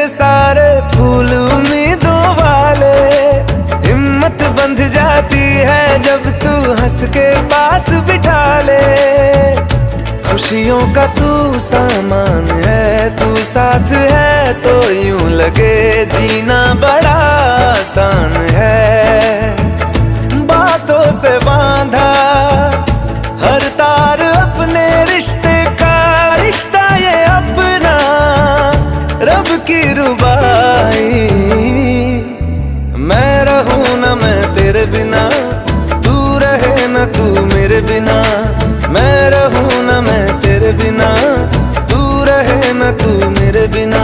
सारे फूल उम्मीदों वाले। हिम्मत बंध जाती है जब तू हंस के पास बिठा ले। खुशियों का तू सामान है, तू साथ है तो यूं लगे जीना बड़ा आसान है। बातों से बांधा हर तार अपने रिश्ते का, रिश्ता ये अपना रब की रुबाई। मैं रहूं ना मैं तेरे बिना, तू रहे ना तू मेरे बिना। मैं रहूं ना मैं तेरे बिना, तू रहे ना तू मेरे बिना।